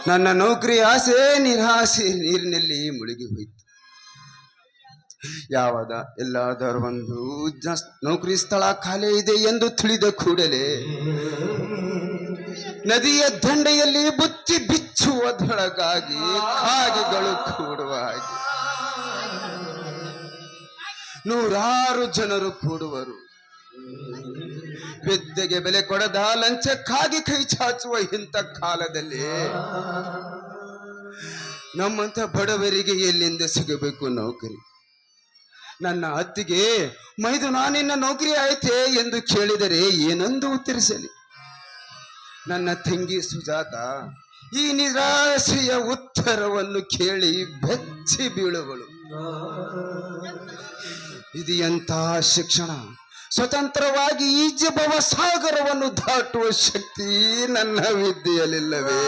ನನ್ನ ನೌಕರಿ ಆಸೆ ನಿರಾಸೆ ನೀರಿನಲ್ಲಿ ಮುಳುಗಿ ಹೋಯಿತು. ಯಾವಾಗ ಎಲ್ಲಾದರೂ ಒಂದು ನೌಕರಿ ಸ್ಥಳ ಖಾಲಿ ಇದೆ ಎಂದು ತಿಳಿದ ಕೂಡಲೇ ನದಿಯ ದಂಡೆಯಲ್ಲಿ ಬುತ್ತಿ ಬಿಚ್ಚುವುದರೊಳಗಾಗಿ ಕಾಗೆಗಳು ಕೂಡುವ ಹಾಗೆ ನೂರಾರು ಜನರು ಕೂಡುವರು. ವಿದ್ಯೆಗೆ ಬೆಲೆ ಕೊಡದ ಲಂಚಕ್ಕಾಗಿ ಕೈ ಚಾಚುವ ಇಂಥ ಕಾಲದಲ್ಲಿ ನಮ್ಮಂತ ಬಡವರಿಗೆ ಎಲ್ಲಿಂದ ಸಿಗಬೇಕು ನೌಕರಿ? ನನ್ನ ಅತ್ತಿಗೆ ಮೈದು ನಾನಿನ್ನ ನೌಕರಿ ಆಯ್ತೆ ಎಂದು ಕೇಳಿದರೆ ಏನೊಂದು ಉತ್ತರಿಸಲಿ? ನನ್ನ ತಂಗಿ ಸುಜಾತ ಈ ನಿರಾಶೆಯ ಉತ್ತರವನ್ನು ಕೇಳಿ ಬೆಚ್ಚಿ ಬೀಳುವಳು. ಇದು ಎಂಥ ಶಿಕ್ಷಣ! ಸ್ವತಂತ್ರವಾಗಿ ಈಜೆ ಭವಸಾಗರವನ್ನು ದಾಟುವ ಶಕ್ತಿ ನನ್ನ ವಿದ್ಯೆಯಲ್ಲಿಲ್ಲವೇ?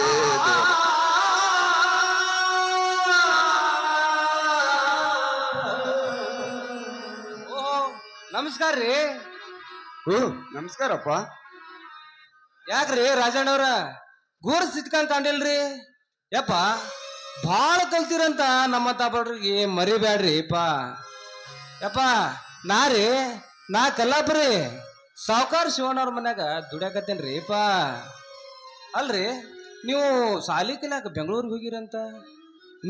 ನಮಸ್ಕಾರ ರೀ. ನಮಸ್ಕಾರಪ್ಪ. ಯಾಕ್ರಿ ರಾಜಣ್ಣವ್ರ ಗೋರ್ ಸಿಟ್ಕೊಂಡ್ ಕಾಣಿಲ್ರಿ? ಯಪ್ಪ ಭಾಳ ಕಲ್ತಿರಂತ ನಮ್ಮಂತ ಬಡ್ರಿಗೆ ಮರಿಬ್ಯಾಡ್ರಿ ಯಪ್ಪ. ನಾ ಕಲ್ಲಾಪ್ರಿ ಸಾವುಕಾರ ಶಿವಣ್ಣವ್ರ ಮನ್ಯಾಗ ದುಡ್ಯಾಕತ್ತೇನ್ರಿ ಅಲ್ರಿ, ನೀವು ಸಾಲಿ ಕಲ್ಯಾಕ ಬೆಂಗಳೂರಿಗೆ ಹೋಗಿರಂತ,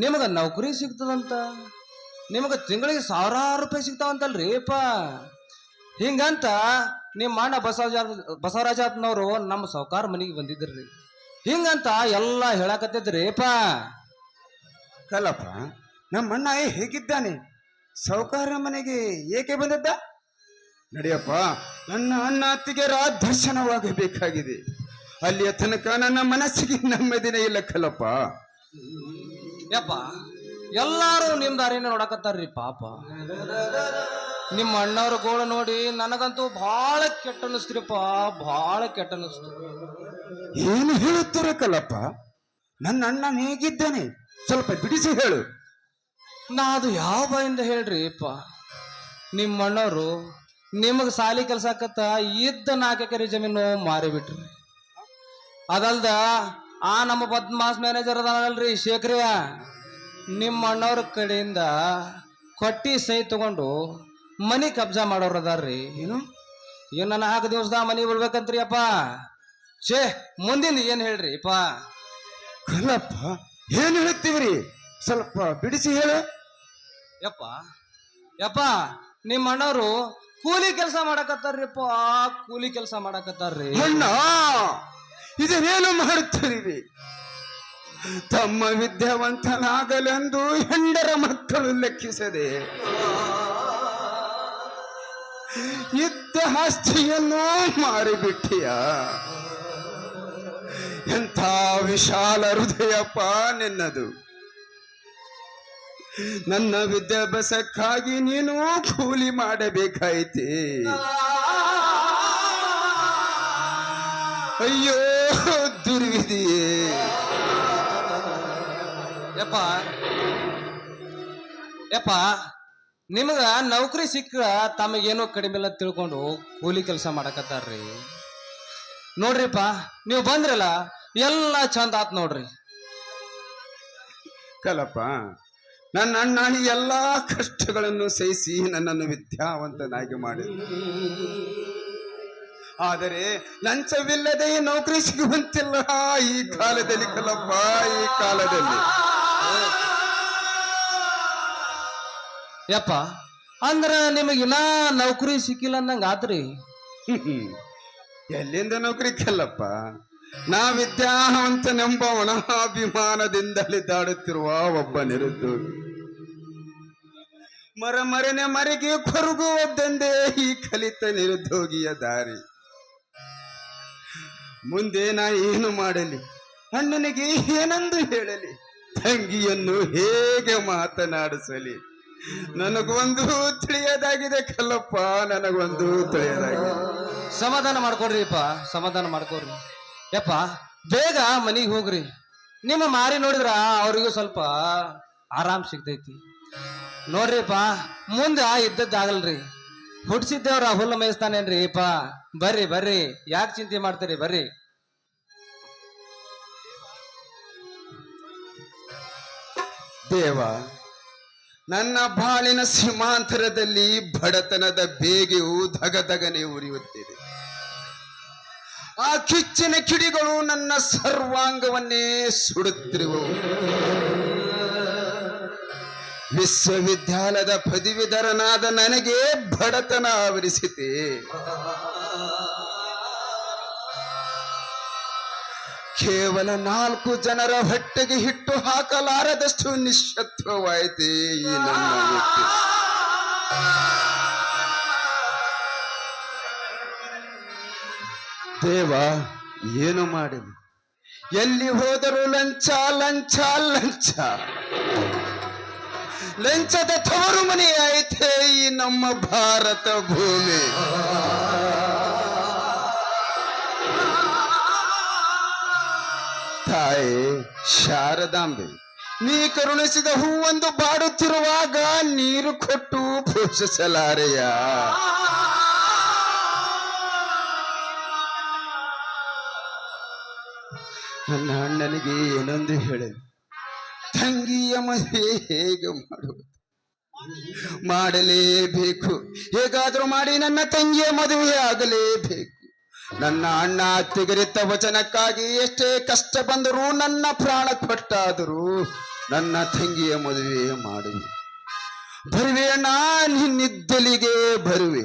ನಿಮಗೆ ನೌಕರಿ ಸಿಗ್ತದಂತ, ನಿಮಗೆ ತಿಂಗಳಿಗೆ ಸಾವಿರಾರು ರೂಪಾಯಿ ಸಿಗ್ತಾವಂತಲ್ರಿ ಹಿಂಗಂತ ನಿಮ್ಮ ಅಣ್ಣ ಬಸವರಾಜನವರು ನಮ್ಮ ಸಾವುಕಾರ ಮನೆಗೆ ಬಂದಿದ್ರಿ. ಹಿಂಗಂತ ಎಲ್ಲ ಹೇಳಕತ್ತಿದ್ರಿ ಕಲ್ಲಪ್ಪ. ನಮ್ಮ ಅಣ್ಣ ಹೇಗಿದ್ದಾನೆ? ಸಾವುಕಾರ ಮನೆಗೆ ಏಕೆ ಬಂದದ್ದ? ನಡಿಯಪ್ಪ, ನನ್ನ ಅಣ್ಣ ಅತ್ತಿಗೆರ ದರ್ಶನವಾಗಬೇಕಾಗಿದೆ. ಅಲ್ಲಿಯ ತನಕ ನನ್ನ ಮನಸ್ಸಿಗೆ ನೆಮ್ಮದಿನೇ ಇಲ್ಲ ಕಲ್ಲಪ್ಪ. ಯಪ್ಪ ಎಲ್ಲಾರು ನಿಮ್ ದಾರಿನ ನೋಡಕತ್ತಾರ್ರಿ ನಿಮ್ಮ ಅಣ್ಣವ್ರ ಗೋಳು ನೋಡಿ ನನಗಂತೂ ಬಹಳ ಕೆಟ್ಟ ಅನಿಸ್ತ್ರಿಪ್ಪ, ಬಹಳ ಕೆಟ್ಟ ಅನಿಸ್ತು. ಏನು ಹೇಳುತ್ತಾರೆ ಕಲ್ಲಪ್ಪ? ನನ್ನ ಅಣ್ಣ ಹೇಗಿದ್ದಾನೆ ಸ್ವಲ್ಪ ಬಿಡಿಸಿ ಹೇಳು. ನಾ ಅದು ಯಾವ ಬಾಯಿಂದ ಹೇಳ್ರಿ ನಿಮ್ಮ ಅಣ್ಣವ್ರು ನಿಮಗ್ ಸಾಲಿ ಕೆಲ್ಸಕ್ಕತ್ತ ಇದ್ದ 4 ಎಕರೆ ಜಮೀನು ಮಾರಿಬಿಟ್ರಿ. ಅದಲ್ದ ಆ ನಮ್ಮ ಬದ್ಮಾಸ್ ಮ್ಯಾನೇಜರ್ ಅದಾನಲ್ರಿ ಶೇಖರಿಯ, ನಿಮ್ಮ ಅಣ್ಣವ್ರ ಕಡೆಯಿಂದ ಕೊಟ್ಟಿ ಸಹಿ ತಗೊಂಡು ಮನಿ ಕಬ್ಜಾ ಮಾಡೋರು ಅದಾರ್ರಿ. ಏನು ಇನ್ನು 4 ದಿವಸದ ಮನಿ ಬಿಡ್ಬೇಕಂತ್ರಿ ಮುಂದಿನ ಏನ್ ಹೇಳ್ರಿ ಕಲ್ಲಪ್ಪ? ಏನ್ ಹೇಳ್ತೀವ್ರಿ ಸ್ವಲ್ಪ ಬಿಡಿಸಿ ಹೇಳು. ಯಪ್ಪ ನಿಮ್ಮ ಅಣ್ಣವ್ರು ಕೂಲಿ ಕೆಲಸ ಮಾಡಕತ್ತಾರ್ರಿ ಕೂಲಿ ಕೆಲಸ ಮಾಡಕತ್ತಾರ್ರಿ. ಅಣ್ಣ ಇದನ್ನೇನು ಮಾಡುತ್ತೀರಿ? ತಮ್ಮ ವಿದ್ಯಾವಂತನಾಗಲೆಂದು ಹೆಂಡರ ಮಕ್ಕಳು ಲೆಕ್ಕಿಸದೆ ಇದ್ದ ಆಸ್ತಿಯನ್ನು ಮಾರಿಬಿಟ್ಟಿಯ. ಎಂಥ ವಿಶಾಲ ಹೃದಯಪ್ಪ ನಿನ್ನದು. ನನ್ನ ವಿದ್ಯಾಭ್ಯಾಸಕ್ಕಾಗಿ ನೀನು ಕೂಲಿ ಮಾಡಬೇಕಾಯ್ತೆ. ಅಯ್ಯೋ ದುರ್ವಿಧಿಯೇ. ಯಪ್ಪ ನಿಮಗ ನೌಕರಿ ಸಿಕ್ಕ ತಮಗೇನೋ ಕಡಿಮೆ ಇಲ್ಲ ತಿಳ್ಕೊಂಡು ಕೂಲಿ ಕೆಲಸ ಮಾಡಕತ್ತಾರ್ರಿ. ನೀವು ಬಂದ್ರಲ್ಲ ಎಲ್ಲ ಚಂದ ಆತ್ ನೋಡ್ರಿ. ಕಲ್ಲಪ್ಪ, ನನ್ನ ಅಣ್ಣ ಈ ಎಲ್ಲಾ ಕಷ್ಟಗಳನ್ನು ಸಹಿಸಿ ನನ್ನನ್ನು ವಿದ್ಯಾವಂತನಾಗಿ ಮಾಡಿದ. ಆದರೆ ಲಂಚವಿಲ್ಲದೆ ನೌಕರಿ ಸಿಗುವಂತಿಲ್ಲ ಈ ಕಾಲದಲ್ಲಿ ಕಲ್ಲಪ್ಪ, ಈ ಕಾಲದಲ್ಲಿ. ಯಪ್ಪ ಅಂದ್ರ ನಿಮಗಿನ್ನ ನೌಕರಿ ಸಿಕ್ಕಿಲ್ಲ ಅಂದಂಗ ಆತ್ರಿ. ಎಲ್ಲಿಂದ ನೌಕರಿ ಕಲ್ಲಪ್ಪ? ನಾ ವಿದ್ಯಾವಂತನೆಂಬ ಒಣಾಭಿಮಾನದಿಂದಲೇ ದಾಡುತ್ತಿರುವ ಒಬ್ಬ ನಿರುದ್ಯೋಗಿ. ಮರನೆ ಮರೆಗೆ ಕೊರಗುವುದೆಂದೇ ಈ ಕಲಿತ ನಿರುದ್ಯೋಗಿಯ ದಾರಿ. ಮುಂದೆ ನಾ ಏನು ಮಾಡಲಿ? ಅಣ್ಣನಿಗೆ ಏನಂದು ಹೇಳಲಿ? ತಂಗಿಯನ್ನು ಹೇಗೆ ಮಾತನಾಡಿಸಲಿ? ನನಗೊಂದು ತಿಳಿಯದಾಗಿದೆ ಕಲ್ಲಪ್ಪ, ನನಗೊಂದು ತಿಳಿಯದಾಗಿದೆ. ಸಮಾಧಾನ ಮಾಡ್ಕೊಡ್ರಿ ಸಮಾಧಾನ ಮಾಡ್ಕೊಡ್ರಿ. ಯಪ್ಪ ಬೇಗ ಮನಿಗೆ ಹೋಗ್ರಿ. ನಿಮ್ಮ ಮಾರಿ ನೋಡಿದ್ರ ಅವ್ರಿಗೂ ಸ್ವಲ್ಪ ಆರಾಮ್ ಸಿಗ್ತೈತಿ. ನೋಡ್ರಿಪ್ಪ ಮುಂದೆ ಇದ್ದದ್ದಾಗಲ್ರಿ. ಹುಡ್ಸಿದ್ದೇವ್ರ ಹುಲ್ಲು ಮೇಯಿಸ್ತಾನೇನ್ರಿ ಬರ್ರಿ ಯಾಕೆ ಚಿಂತೆ ಮಾಡ್ತೀರಿ ಬರ್ರಿ. ದೇವ, ನನ್ನ ಬಾಳಿನ ಸೀಮಾಂತರದಲ್ಲಿ ಬಡತನದ ಬೇಗೆಯು ಧಗಧಗನೆ ಉರಿಯುತ್ತಿದೆ. ಆ ಕಿಚ್ಚಿನ ಕಿಡಿಗಳು ನನ್ನ ಸರ್ವಾಂಗವನ್ನೇ ಸುಡುತ್ತಿರುವವು. ವಿಶ್ವವಿದ್ಯಾಲಯದ ಪದವೀಧರನಾದ ನನಗೆ ಬಡತನ ಆವರಿಸಿದೆ. ಕೇವಲ 4 ಜನರ ಹೊಟ್ಟೆಗೆ ಹಿಟ್ಟು ಹಾಕಲಾರದಷ್ಟು ನಿಶ್ಶತ್ವವಾಯಿತೆ ಈ ನನ್ನ ವ್ಯಕ್ತಿ. ದೇವ, ಏನು ಮಾಡಲಿ? ಎಲ್ಲಿ ಹೋದರೂ ಲಂಚ ಲಂಚ ಲಂಚ. ಲಂಚದ ತವರು ಮನೆ ಐತೆ ಈ ನಮ್ಮ ಭಾರತ ಭೂಮಿ. ತಾಯಿ ಶಾರದಾಂಬೆ, ನೀ ಕರುಣಿಸಿದ ಹೂವೊಂದು ಬಾಡುತ್ತಿರುವಾಗ ನೀರು ಕೊಟ್ಟು ಪೋಷಿಸಲಾರೆಯ? ನನ್ನ ಅಣ್ಣನಿಗೆ ಏನೊಂದು ಹೇಳಲಿ. ತಂಗಿಯ ಮದುವೆ ಹೇಗೆ ಮಾಡುವುದು? ಮಾಡಲೇಬೇಕು. ಹೇಗಾದ್ರೂ ಮಾಡಿ ನನ್ನ ತಂಗಿಯ ಮದುವೆ ಆಗಲೇಬೇಕು. ನನ್ನ ಅಣ್ಣ ತೆಗೆರಿತ ವಚನಕ್ಕಾಗಿ ಎಷ್ಟೇ ಕಷ್ಟ ಬಂದರೂ, ನನ್ನ ಪ್ರಾಣ ಕೊಟ್ಟಾದರೂ ನನ್ನ ತಂಗಿಯ ಮದುವೆ ಮಾಡುವೆ. ಬರುವೆ ಅಣ್ಣ, ನಿನ್ನಿದ್ದಲಿಗೆ ಬರುವೆ.